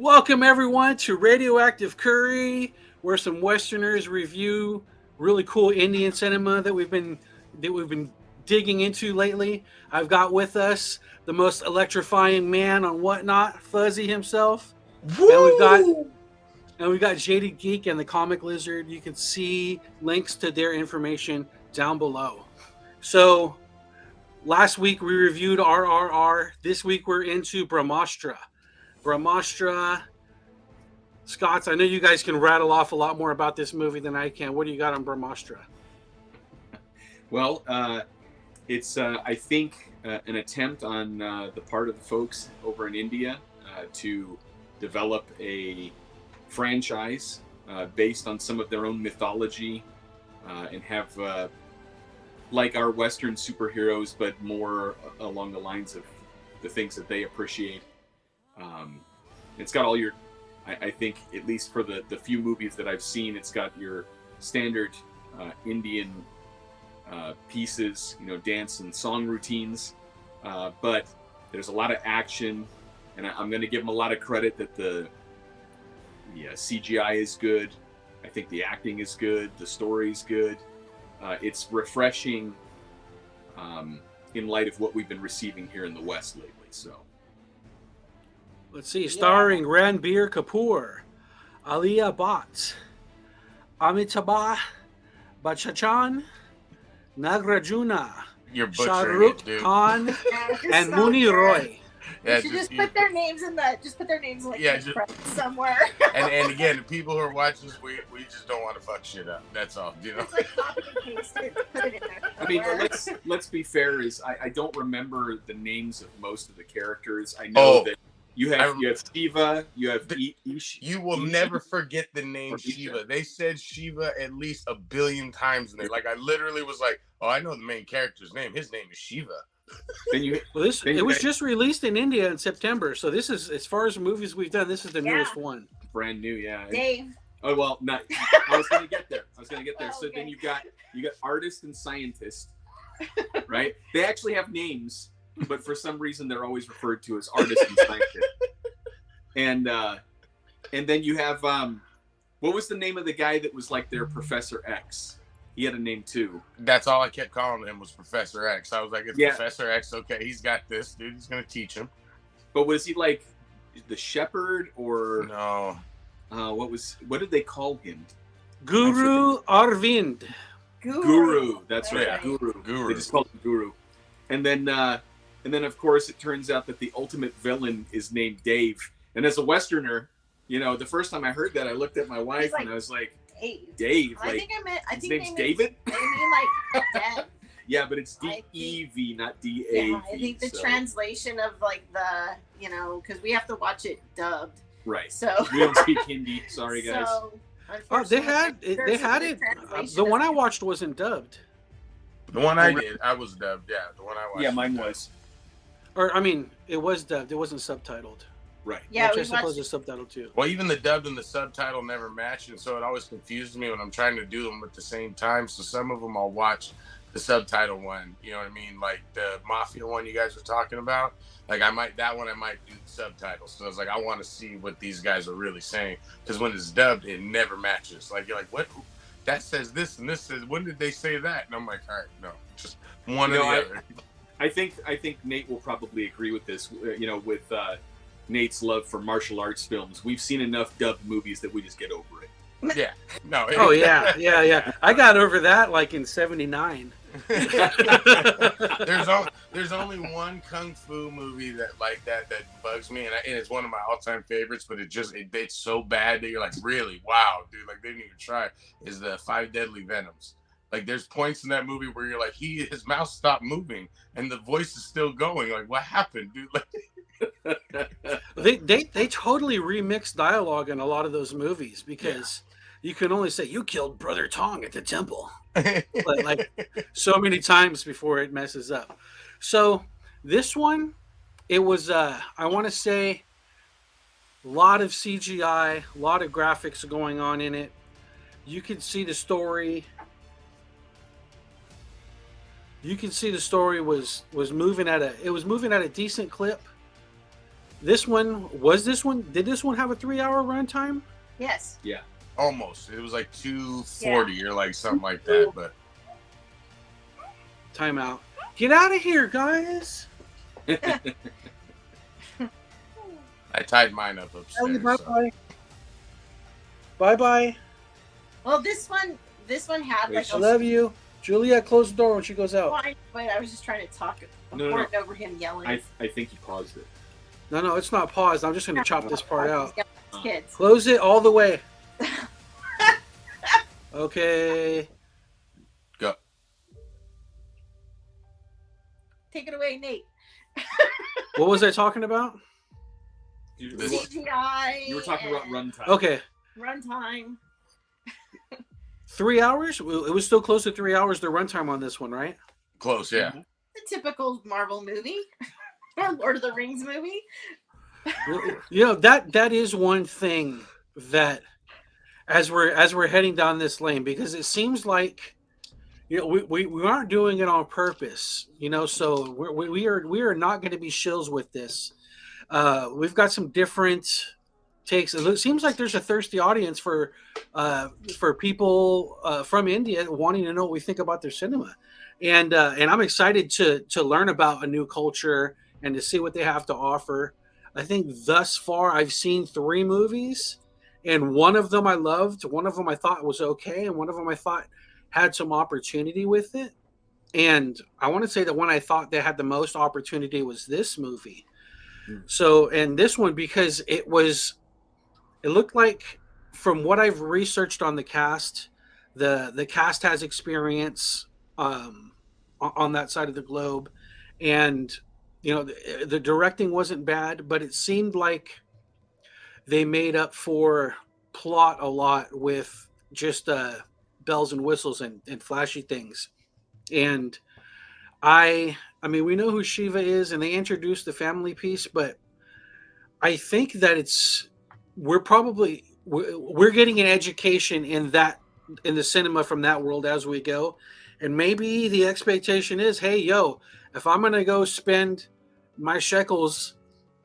Welcome everyone to Radioactive Curry, where some Westerners review really cool Indian cinema that we've been digging into lately. I've got with us the most electrifying man on whatnot, Fuzzy himself, and we've got Woo! and we've got Jaded Geek and the Comic Lizard. You can see links to their information down below. So last week we reviewed RRR. This week we're into Brahmastra. Brahmastra. Scotts, I know you guys can rattle off a lot more about this movie than I can. What do you got on Brahmastra? Well, it's I think an attempt on the part of the folks over in India to develop a franchise based on some of their own mythology and have like our Western superheroes, but more along the lines of the things that they appreciate. It's got all your, I think, at least for the few movies that I've seen, it's got your standard Indian pieces, dance and song routines, but there's a lot of action, and I'm going to give them a lot of credit that the CGI is good. I think the acting is good. The story's good. It's refreshing in light of what we've been receiving here in the West lately. So Let's see. Starring Ranbir Kapoor, Alia Bhatt, Amitabh Bachchan, Nagarjuna, You're Shah butchering Rukh it, dude. Khan, Yeah, and Mooney Roy. You should just put their names in like the credits somewhere. and again, the people who are watching this, we just don't want to fuck shit up. That's all, It's like copy and paste it, put it in there. I mean, let's be fair. I don't remember the names of most of the characters. I know that you have Shiva, you have Ish. You will never forget the name Shiva. They said Shiva at least 1 billion times in there. Like I literally was like, oh, I know the main character's name. His name is Shiva. It was just released in India in September, so this is, as far as movies we've done, this is the newest one. Brand new, yeah. Dave. Oh well, not. I was gonna get there. So okay. then you got artist and scientist, right? They actually have names, but for some reason they're always referred to as artist and scientist. And then you have what was the name of the guy that was like their Professor X? He had a name too. That's all I kept calling him was Professor X. I was like, it's Professor X. Okay, he's got this, dude. He's gonna teach him. But was he like the shepherd or no? What did they call him? Guru Arvind. Guru. That's right. Yeah. Guru. They just called him Guru. And then of course it turns out that the ultimate villain is named Dave. And as a Westerner, the first time I heard that, I looked at my wife and I was like, Dave. I think his name's David. They mean like Dev. Yeah, but it's D-E-V, not D-A-V. Yeah, I think the translation of like the, because we have to watch it dubbed. Right. So we don't speak Hindi. Sorry, guys. Oh, they had it. The one I watched wasn't dubbed. The one I did, I was dubbed. Yeah, the one I watched. Yeah, mine was. Or I mean, it was dubbed. It wasn't subtitled. Right. Yeah, which I suppose is subtitled too. Well, even the dubbed and the subtitle never match, and so it always confuses me when I'm trying to do them at the same time. So some of them I'll watch the subtitle one. You know what I mean? Like the Mafia one you guys were talking about. Like I might do the subtitles. So I was like, I want to see what these guys are really saying, because when it's dubbed, it never matches. Like you're like, what? That says this and this says. When did they say that? And I'm like, all right, no, just one or the other. I think Nate will probably agree with this. With Nate's love for martial arts films, we've seen enough dubbed movies that we just get over it. Yeah. No. Oh yeah. I got over that like in '79. There's only one kung fu movie that bugs me, and it's one of my all-time favorites. But it's so bad that you're like, really, wow, dude, like they didn't even try. Is the Five Deadly Venoms? Like there's points in that movie where you're like, his mouth stopped moving and the voice is still going. Like what happened, dude? Like. They totally remix dialogue in a lot of those movies because you can only say you killed Brother Tong at the temple like so many times before it messes up. So this one, it was I want to say a lot of CGI, a lot of graphics going on in it. You could see the story. Was moving at a decent clip. This one did this one have a 3-hour runtime? Yes. Yeah. Almost. It was like 240 or like something like that. But Time out. Get out of here, guys. I tied mine up upstairs. Bye So. bye. Bye bye. Well, this one had like I love you. Juliet, close the door when she goes out. Fine, but I was just trying to talk No. over him yelling. I think you paused it. No, it's not paused. I'm just going to chop this part out. Kids. Close it all the way. Okay. Go. Take it away, Nate. What was I talking about? You CGI. were talking about runtime. Okay. Runtime. 3 hours? It was still close to 3 hours, the runtime on this one, right? Close, yeah. The typical Marvel movie. Or Lord of the Rings movie. You know, that is one thing that as we're heading down this lane, because it seems like, you know, we aren't doing it on purpose, you know, so we are not going to be shills with this. We've got some different takes. It seems like there's a thirsty audience for people from India wanting to know what we think about their cinema, and I'm excited to learn about a new culture and to see what they have to offer. I think thus far I've seen 3 movies, and one of them I loved, one of them I thought was okay, and one of them I thought had some opportunity with it. And I want to say that one I thought they had the most opportunity was this movie. So, and this one, because it looked like, from what I've researched on the cast, the cast has experience on that side of the globe, and you know the directing wasn't bad, but it seemed like they made up for plot a lot with just bells and whistles and flashy things. And I mean, we know who Shiva is, and they introduced the family piece, but I think that we're getting an education in the cinema from that world as we go. And maybe the expectation is, hey, yo, if I'm going to go spend my shekels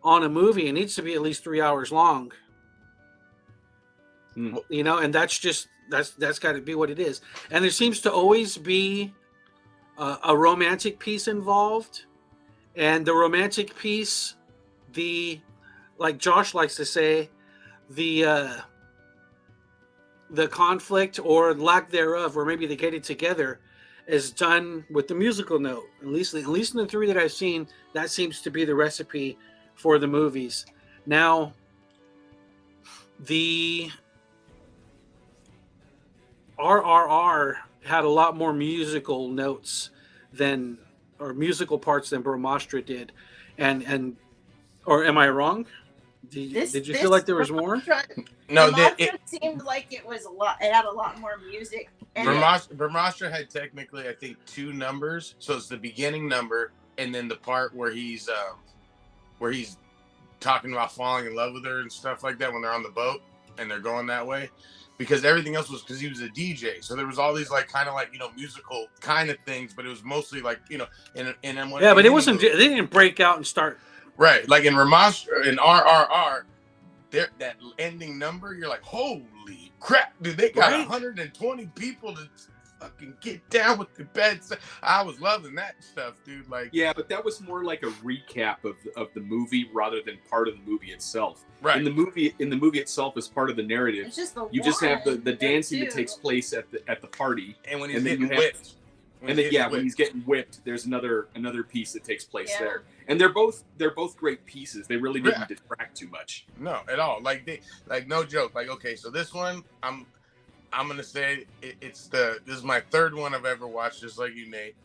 on a movie, it needs to be at least 3 hours long. You know, and that's got to be what it is. And there seems to always be a romantic piece involved, and the romantic piece, like Josh likes to say, the conflict or lack thereof, or maybe they get it together, is done with the musical note. At least in the 3 that I've seen, that seems to be the recipe for the movies. Now, the RRR had a lot more musical notes or musical parts than BRAMASTRA did, or am I wrong? Did you feel like there was more? No, it seemed like it was a lot. It had a lot more music. BRAMASTRA had technically, I think, 2 numbers. So it's the beginning number, and then the part where he's talking about falling in love with her and stuff like that when they're on the boat and they're going that way. Because everything else was because he was a DJ, so there was all these like kind of like, you know, musical kind of things, but it was mostly like, you know, and then when but it wasn't. They didn't break out and start. Right, like in BRAMASTRA, in RRR, that ending number, you're like, holy crap, dude! They got 120 people to fucking get down with the beds. I was loving that stuff, dude. Like, yeah, but that was more like a recap of the movie rather than part of the movie itself. Right. In the movie itself, as part of the narrative, It's just you just have the dancing that takes place at the party, and when he's getting whipped. When he's getting whipped, there's another piece that takes place there, and they're both great pieces. They really didn't detract too much. No, at all. Like no joke. Like, okay, so this one, I'm gonna say this is my 3rd one I've ever watched, just like you, Nate.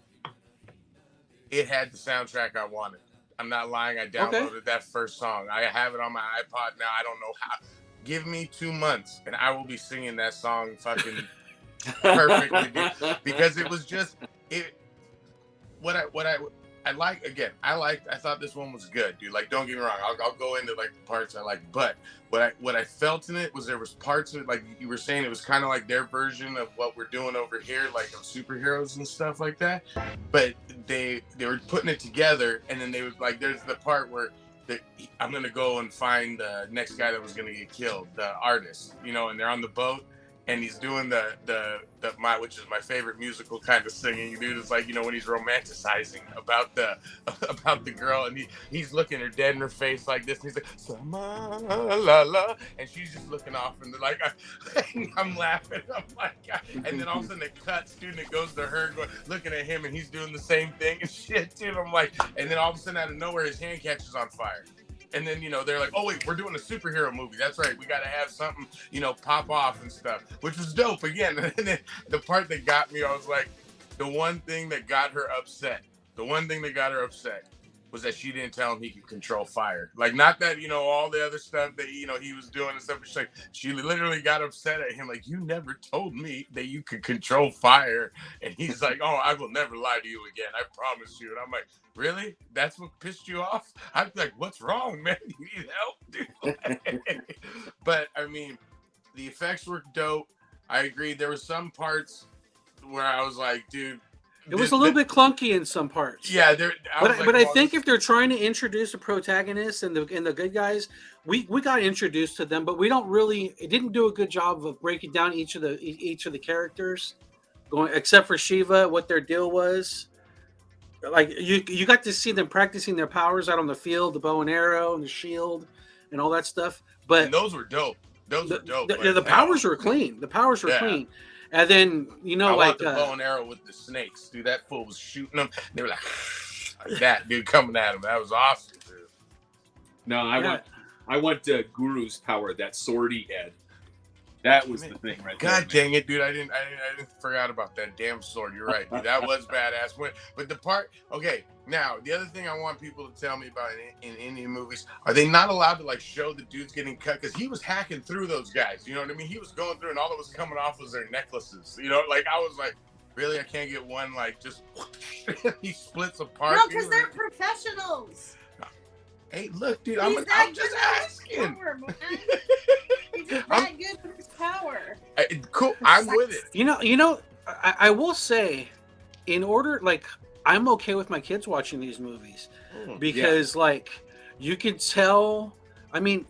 It had the soundtrack I wanted. I'm not lying. I downloaded that first song. I have it on my iPod now. I don't know how. Give me 2 months, and I will be singing that song fucking perfectly, dude. Because it was just it. What I like, again, I thought this one was good, dude. Like, don't get me wrong. I'll go into like the parts I like, but what I felt in it was there was parts of it, like you were saying, it was kind of like their version of what we're doing over here, like of superheroes and stuff like that. But they were putting it together, and then they would like, there's the part where I'm gonna go and find the next guy that was gonna get killed, the artist, you know, and they're on the boat, and he's doing which is my favorite musical kind of singing, dude. It's like, you know, when he's romanticizing about the girl, and he's looking her dead in her face like this, and he's like, Sama, la la, and she's just looking off, and like I'm laughing, I'm like, and then all of a sudden it cuts, dude, and it goes to her looking at him, and he's doing the same thing and shit, dude. I'm like, and then all of a sudden out of nowhere his hand catches on fire. And then, you know, they're like, oh, wait, we're doing a superhero movie. That's right. We got to have something, you know, pop off and stuff, which was dope. Again, and then the part that got me, I was like, the one thing that got her upset was that she didn't tell him he could control fire. Like, not that, you know, all the other stuff that, you know, he was doing and stuff. But she literally got upset at him. Like, you never told me that you could control fire. And he's like, oh, I will never lie to you again. I promise you. And I'm like, really? That's what pissed you off? I'm like, what's wrong, man? You need help, dude. But, I mean, the effects were dope. I agree. There were some parts where I was like, dude, it was a little bit clunky in some parts. Yeah, I think if they're trying to introduce a protagonist and the good guys, we got introduced to them, but it didn't do a good job of breaking down each of the characters, except for Shiva, what their deal was. Like you got to see them practicing their powers out on the field, the bow and arrow and the shield and all that stuff. But and those were dope. The powers were clean. The powers were clean. And then, you know, I the bow and arrow with the snakes, dude. That fool was shooting them. They were like that, dude, coming at him. That was awesome, dude. No, I want Guru's power, that sword he had. That was the thing, right? God dang it, dude! I didn't forgot about that damn sword. You're right, dude. That was badass. But the part, okay. Now the other thing I want people to tell me about in Indian movies, are they not allowed to like show the dudes getting cut? Because he was hacking through those guys. You know what I mean? He was going through, and all that was coming off was their necklaces. You know, like I was like, really? I can't get one like just he splits apart. No, because they're professionals. Hey, look, dude, I'm just asking. Power, he's just that good with his power. Cool, I'm with it. You know, I will say, in order, like, I'm okay with my kids watching these movies because, like, you could tell. I mean,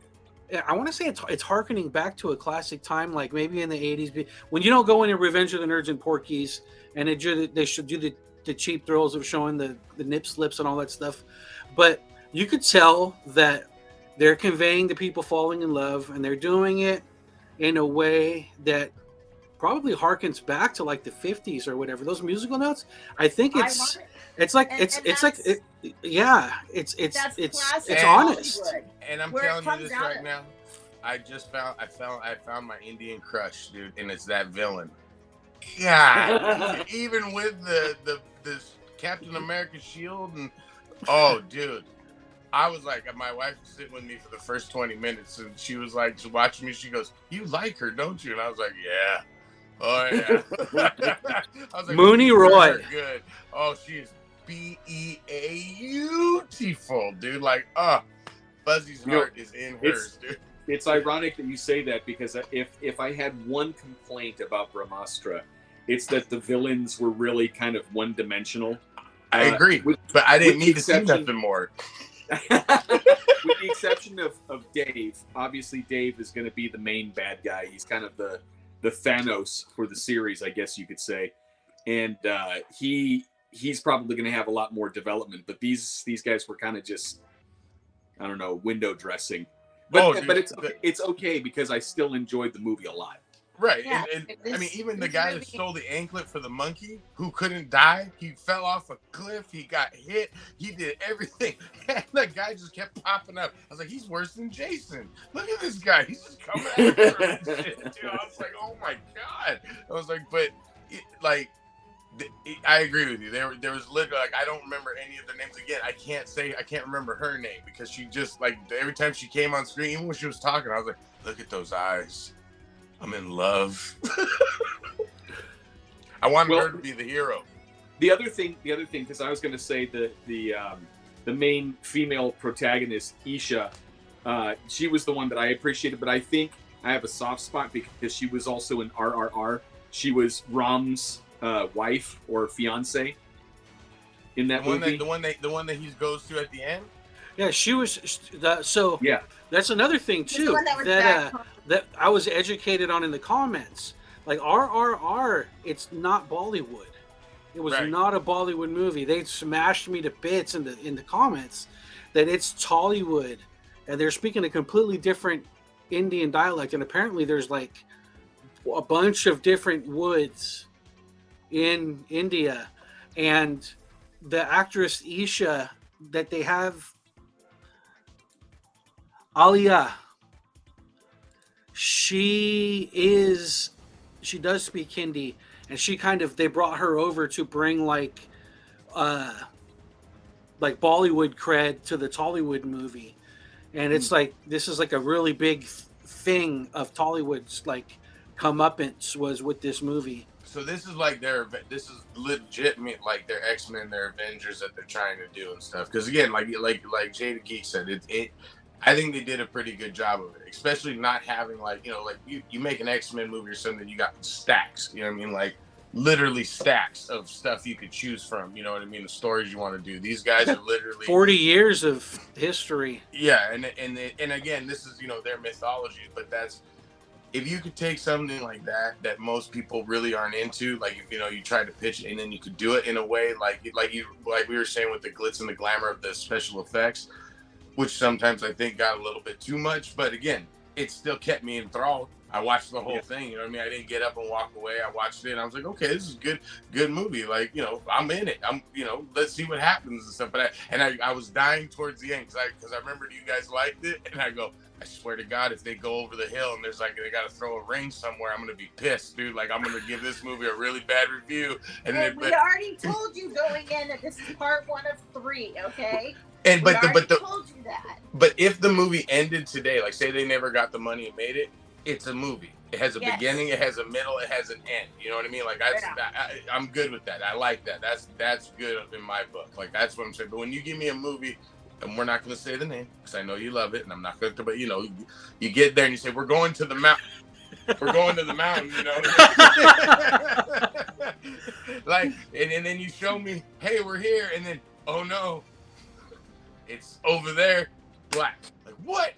I want to say it's harkening back to a classic time, like maybe in the '80s, when you don't go into Revenge of the Nerds and Porkies, and they should do the cheap thrills of showing the nip slips and all that stuff, but you could tell that they're conveying to people falling in love, and they're doing it in a way that probably harkens back to like the 50s or whatever. Those musical notes, I think it's honest. And I'm telling you this right now, I found my Indian crush, dude, and it's that villain. Yeah, even with the Captain America shield and dude. I was like, my wife was sitting with me for the first 20 minutes, and she was like, she's watching me. She goes, "You like her, don't you?" And I was like, "Yeah." Oh yeah. I was like, Mooney Roy. Good. Oh, she is beautiful, dude. Like, Fuzzy's heart is in hers, dude. It's ironic that you say that, because if I had one complaint about BRAMASTRA, it's that the villains were really kind of one-dimensional. I agree, but I didn't need to see nothing more. With the exception of Dave. Obviously, Dave is going to be the main bad guy. He's kind of the Thanos for the series, I guess you could say. And he's probably going to have a lot more development. But these guys were kind of just, I don't know, window dressing. But it's okay because I still enjoyed the movie a lot. Right, yeah, and I mean, even the guy that stole the anklet for the monkey, who couldn't die, he fell off a cliff, he got hit, he did everything, and that guy just kept popping up. I was like, he's worse than Jason. Look at this guy, he's just coming after him and shit, dude. I was like, oh my god. I was like, but I agree with you. There was literally, like, I don't remember any of their names. Again, I can't remember her name, because she just, like, every time she came on screen, even when she was talking, I was like, look at those eyes. I'm in love. I wanted her to be the hero. The other thing, because I was going to say the main female protagonist, Isha, she was the one that I appreciated, but I think I have a soft spot because she was also in RRR. She was Ram's wife or fiance in that movie. The one that he goes to at the end. Yeah, she was. So Yeah, that's another thing She's the too one that was back home. that I was educated on in the comments. Like RRR, it's not Bollywood. It was Right. not a Bollywood movie. They smashed me to bits in the comments that it's Tollywood, and they're speaking a completely different Indian dialect. And apparently, there's like a bunch of different woods in India, and the actress Isha that they have, Alia, she is she does speak Hindi, and she kind of they brought her over to bring uh like Bollywood cred to the Tollywood movie, and it's like this is like a really big thing of Tollywood's like comeuppance was with this movie. So this is like this is legitimate like their X-Men, their Avengers that they're trying to do and stuff. Because again, like Jaded Geek said, it I think they did a pretty good job of it, especially not having like like you make an X-Men movie or something, you got stacks. You know what I mean? Like literally stacks of stuff you could choose from. You know what I mean? The stories you want to do. These guys are literally 40 years of history. yeah, and again, this is their mythology, but that's if you could take something like that most people really aren't into, like if you try to pitch it and then you could do it in a way like we were saying with the glitz and the glamour of the special effects, which sometimes I think got a little bit too much, but again, it still kept me enthralled. I watched the whole thing, you know what I mean? I didn't get up and walk away. I watched it and I was like, okay, this is good movie. Like, I'm in it. Let's see what happens and stuff. But I was dying towards the end because I remembered you guys liked it, and I go, I swear to God, if they go over the hill and there's like they got to throw a range somewhere, I'm gonna be pissed, dude. Like I'm gonna give this movie a really bad review. And we already told you going in that this is part 1 of 3, okay? And told you that. But if the movie ended today, like say they never got the money and made it, it's a movie. It has a beginning, it has a middle, it has an end. You know what I mean? Like I'm good with that. I like that. That's good in my book. Like that's what I'm saying. But when you give me a movie, and we're not going to say the name because I know you love it, and I'm not going to. But you get there and you say we're going to the mountain. We're going to the mountain. Like, and then you show me, hey, we're here, and then oh no, it's over there, black. Like what?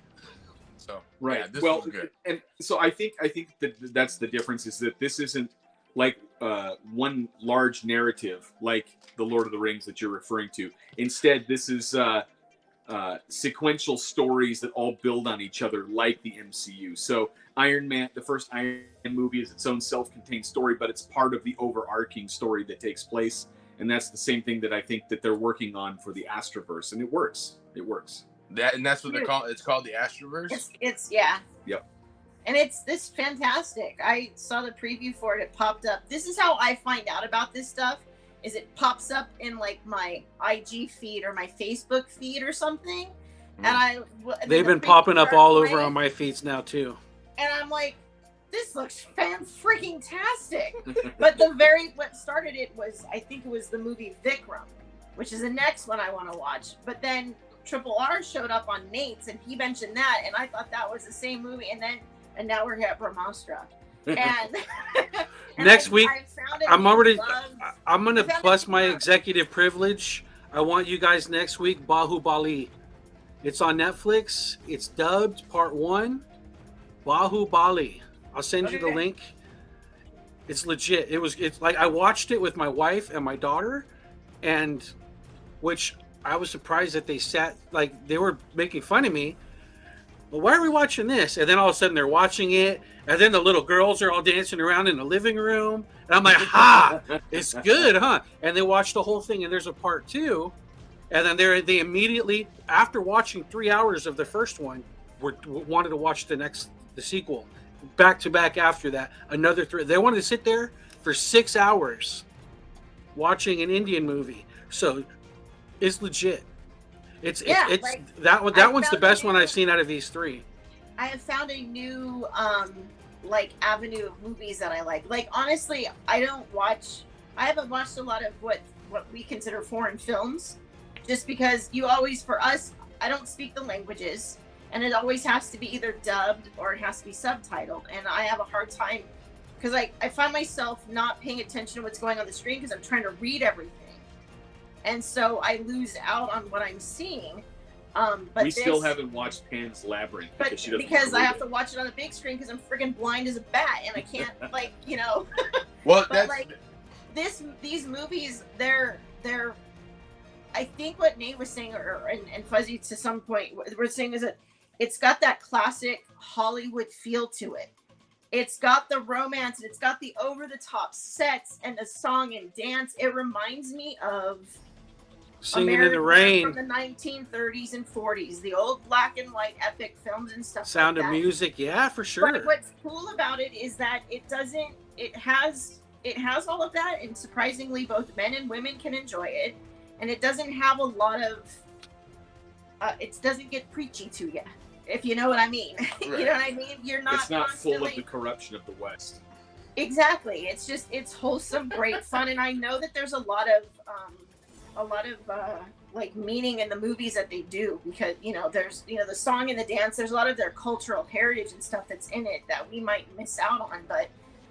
So right. Yeah, this was good. And so I think that that's the difference is that this isn't like one large narrative like the Lord of the Rings that you're referring to. Instead, this is sequential stories that all build on each other like the MCU. So Iron Man, the first Iron Man movie is its own self-contained story, but it's part of the overarching story that takes place. And that's the same thing that I think that they're working on for the Astraverse. And it works. It works. That's what they're called. It's called the Astraverse. It's yeah. Yep. And it's fantastic. I saw the preview for it. It popped up. This is how I find out about this stuff. Is it pops up in like my IG feed or my Facebook feed or something, and they've been popping up all over on my feeds now too. And I'm like, this looks fan-freaking-tastic. But what started it was, I think it was the movie Vikram, which is the next one I want to watch. But then Triple R showed up on Nate's and he mentioned that, and I thought that was the same movie. And now we're here at BRAMASTRA. And next week, I'm going to plus my executive privilege. I want you guys next week, Bahubali. It's on Netflix. It's dubbed part 1. Bahubali. I'll send you the link. It's legit. It's like I watched it with my wife and my daughter, and which I was surprised that they were making fun of me. Well, why are we watching this? And then all of a sudden they're watching it, and then the little girls are all dancing around in the living room, and I'm like, ha, it's good, huh? And they watch the whole thing, and there's a part 2, and then they immediately, after watching 3 hours of the first one, wanted to watch the sequel, back to back after that, another 3. They wanted to sit there for 6 hours watching an Indian movie, so it's legit. That one's the best one I've seen out of these 3. I have found a new avenue of movies that I like. Like honestly, I haven't watched a lot of what we consider foreign films, just because for us, I don't speak the languages, and it always has to be either dubbed or it has to be subtitled, and I have a hard time because I find myself not paying attention to what's going on the screen because I'm trying to read everything. And so I lose out on what I'm seeing. But we still haven't watched Pan's Labyrinth because she doesn't. Because I have to watch it on the big screen because I'm freaking blind as a bat and I can't like Well, but like these movies, they're. I think what Nate was saying, and Fuzzy to some point, what we're saying is that it's got that classic Hollywood feel to it. It's got the romance, and it's got the over-the-top sets and the song and dance. It reminds me of Singing in the Rain from the 1930s and 40s, the old black and white epic films and stuff. Sound like of that. Music, yeah, for sure. But what's cool about it is that it has all of that, and surprisingly, both men and women can enjoy it. And it doesn't have a lot of, it doesn't get preachy to you, if you know what I mean. Right. You know what I mean? You're not. It's not full of the corruption of the West. Exactly. It's wholesome, great fun, and I know that there's a lot of like meaning in the movies that they do, because there's the song and the dance. There's a lot of their cultural heritage and stuff that's in it that we might miss out on, but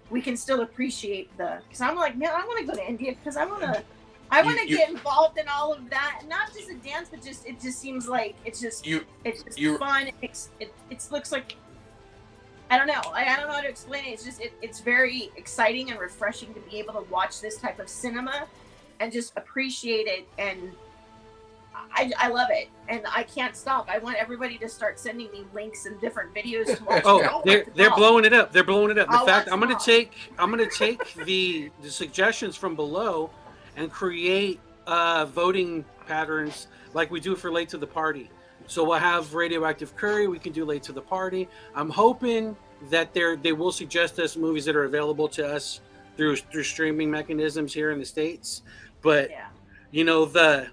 we can still appreciate because I'm like, man, I want to go to India because I want to get involved in all of that, not just a dance, but it just seems like it's just fun. It looks like, I don't know how to explain it. It's just it's very exciting and refreshing to be able to watch this type of cinema and just appreciate it, and I love it, and I can't stop. I want everybody to start sending me links and different videos to watch. They're blowing it up. They're blowing it up. In I'll fact, watch I'm gonna them take the suggestions from below and create voting patterns like we do for Late to the Party. So we'll have Radioactive Curry. We can do Late to the Party. I'm hoping that they will suggest us movies that are available to us through streaming mechanisms here in the States. But the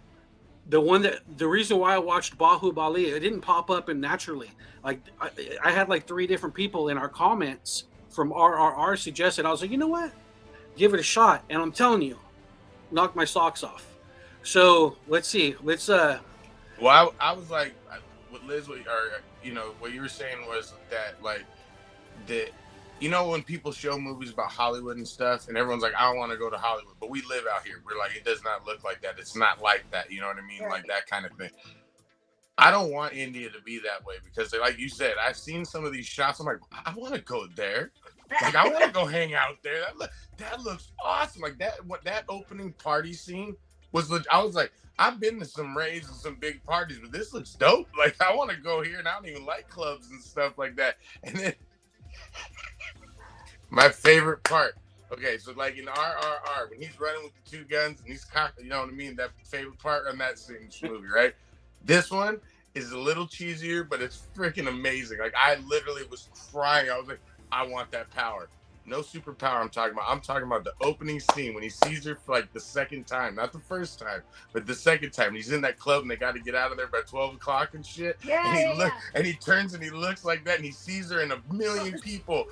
reason why I watched Bahubali, it didn't pop up and naturally. Like I had like 3 different people in our comments from RRR suggested. I was like, you know what? Give it a shot. And I'm telling you, knock my socks off. So let's see. Well, I was like, what Liz, what you were saying was that like when people show movies about Hollywood and stuff, and everyone's like, I don't want to go to Hollywood, but we live out here. We're like, it does not look like that. It's not like that. You know what I mean? Right. Like that kind of thing. I don't want India to be that way because, like you said, I've seen some of these shots. I'm like, I want to go there. Like, I want to go hang out there. That looks awesome. Like that opening party scene was. I was like, I've been to some raves and some big parties, but this looks dope. Like, I want to go here, and I don't even like clubs and stuff like that. And then my favorite part. Okay, so like in RRR, when he's running with the 2 guns and he's cocked, you know what I mean? That favorite part on that movie, right? This one is a little cheesier, but it's freaking amazing. Like, I literally was crying. I was like, I want that power. No superpower I'm talking about. I'm talking about the opening scene when he sees her for like the second time. Not the first time, but the second time. He's in that club and they got to get out of there by 12 o'clock and shit. And he turns and he looks like that and he sees her and 1,000,000 people.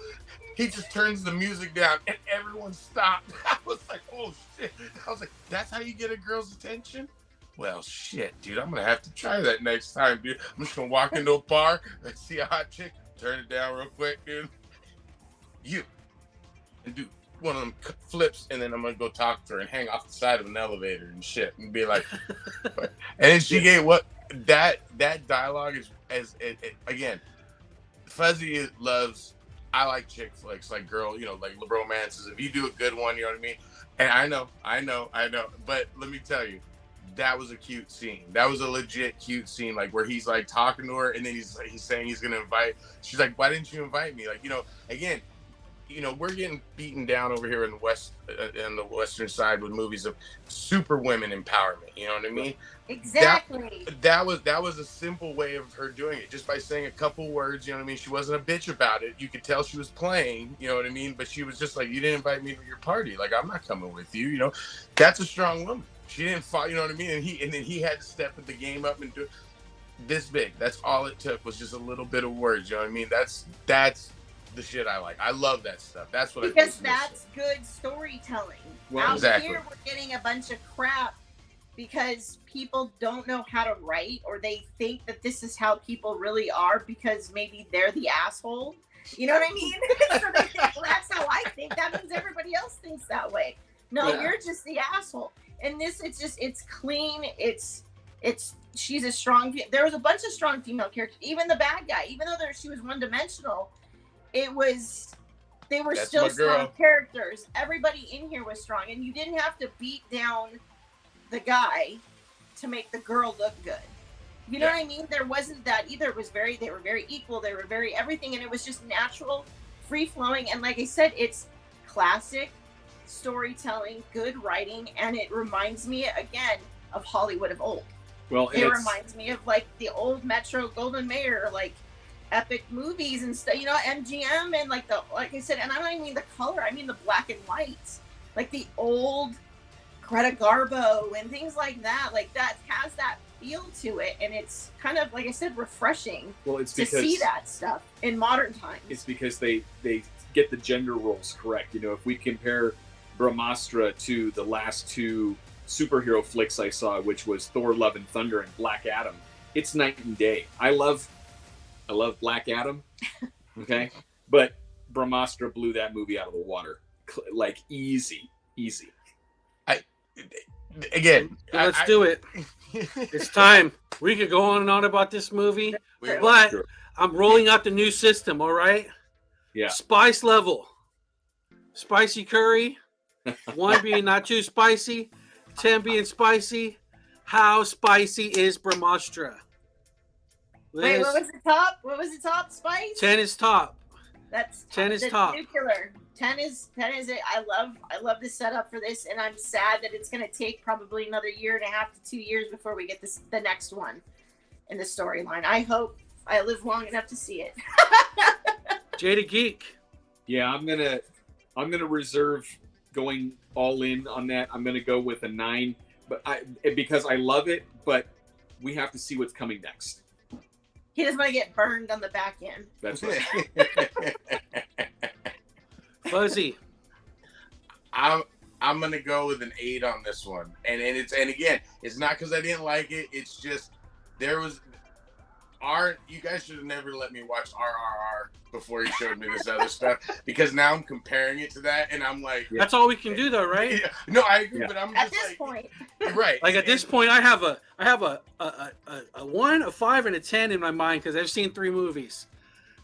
He just turns the music down and everyone stopped. I was like, oh shit. I was like, that's how you get a girl's attention? Well, shit, dude, I'm going to have to try that next time, dude. I'm just going to walk into a bar and see a hot chick, turn it down real quick, dude. And do one of them flips, and then I'm gonna go talk to her and hang off the side of an elevator and shit, and be like, and then she gave that dialogue is again, Fuzzy loves. I like chick flicks, like girl, like romances. If you do a good one, you know what I mean. And I know. But let me tell you, that was a cute scene. That was a legit cute scene, like where he's like talking to her, and then he's saying he's gonna invite. She's like, why didn't you invite me? Like, again. We're getting beaten down over here in the West, in the Western side with movies of super women empowerment. You know what I mean? Exactly. That was a simple way of her doing it, just by saying a couple words. You know what I mean? She wasn't a bitch about it. You could tell she was playing. You know what I mean? But she was just like, you didn't invite me to your party. Like, I'm not coming with you. That's a strong woman. She didn't fall. You know what I mean? And then he had to step the game up and do it this big. That's all it took, was just a little bit of words. You know what I mean? That's the shit I like. I love that stuff. That's what because that's good storytelling. Well, Out here, we're getting a bunch of crap because people don't know how to write, or they think that this is how people really are because maybe they're the asshole. You know what I mean? So they think, well, that's how I think. That means everybody else thinks that way. No, You're just the asshole. And this, it's clean. It's she's a strong. There was a bunch of strong female characters. Even the bad guy, even though she was one dimensional, they were still strong characters. Everybody in here was strong, and you didn't have to beat down the guy to make the girl look good. You know what I mean? There wasn't that either. They were very equal. They were very everything, and it was just natural, free flowing. And like I said, it's classic storytelling, good writing, and it reminds me again of Hollywood of old. Well, it reminds me of like the old Metro Golden Mayer, like epic movies and stuff. You know, MGM and like I said, and I don't even mean the color. I mean the black and white, like the old Greta Garbo and things like that. Like that has that feel to it, and it's kind of like I said, refreshing. Well, it's to see that stuff in modern times. It's because they get the gender roles correct. You know, if we compare BRAMASTRA to the last two superhero flicks I saw, which was Thor: Love and Thunder and Black Adam, it's night and day. I love Black Adam, okay, but BRAMASTRA blew that movie out of the water, like easy. Let's do it. It's time. We could go on and on about this movie, but I'm rolling out the new system. All right. Yeah. Spice level. Spicy curry. 1 being not too spicy. 10 being spicy. How spicy is BRAMASTRA? Wait, what was the top? What was the top spice? 10 is top. That's 10 is top. Nuclear. 10 is it. I love the setup for this, and I'm sad that it's going to take probably another 1.5 to 2 years before we get the next one in the storyline. I hope I live long enough to see it. Jaded Geek. Yeah, I'm gonna reserve going all in on that. I'm gonna go with a 9, but because I love it, but we have to see what's coming next. He doesn't want to get burned on the back end. That's right. Fuzzy. I'm gonna go with an 8 on this one, and again, it's not because I didn't like it. It's just you guys should have never let me watch RRR before you showed me this other stuff, because now I'm comparing it to that, and I'm like, that's all we can do, though, right? Yeah, no, I agree, but I'm at just this point, right? Like at this point, I have a 1, a 5, and a 10 in my mind because I've seen 3 movies.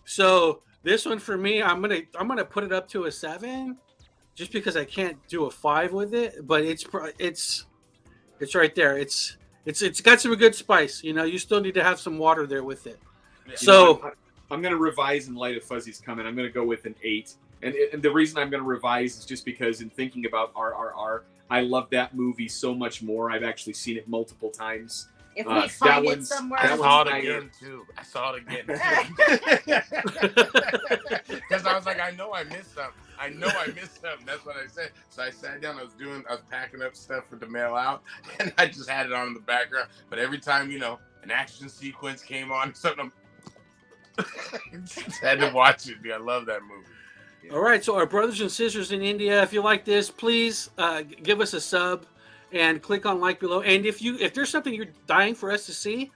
So this one for me, I'm gonna put it up to a 7, just because I can't do a 5 with it. But it's right there. It's got some good spice. You know, you still need to have some water there with it. Yeah. So I'm going to revise in light of Fuzzy's comment. I'm going to go with an 8. And the reason I'm going to revise is just because in thinking about RRR, I love that movie so much more. I've actually seen it multiple times. If we find it somewhere, I saw it again too. Because I was like, I know I missed something. That's what I said. So I sat down. I was packing up stuff to mail out, and I just had it on in the background. But every time, an action sequence came on, something, I just had to watch it. I love that movie. All right, so our brothers and sisters in India, if you like this, please give us a sub and click on like below. And if there's something you're dying for us to see,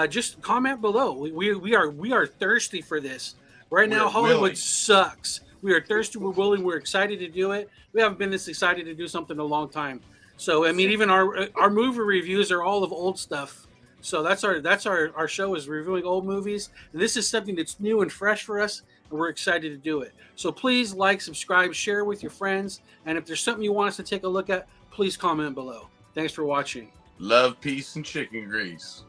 just comment below. We are thirsty for this right now. Hollywood sucks. We are thirsty. We're willing. We're excited to do it. We haven't been this excited to do something in a long time. So I mean, even our movie reviews are all of old stuff. So that's our show is reviewing old movies, and this is something that's new and fresh for us, and we're excited to do it. So please like, subscribe, share with your friends, and if there's something you want us to take a look at, please comment below. Thanks for watching. Love, peace, and chicken grease.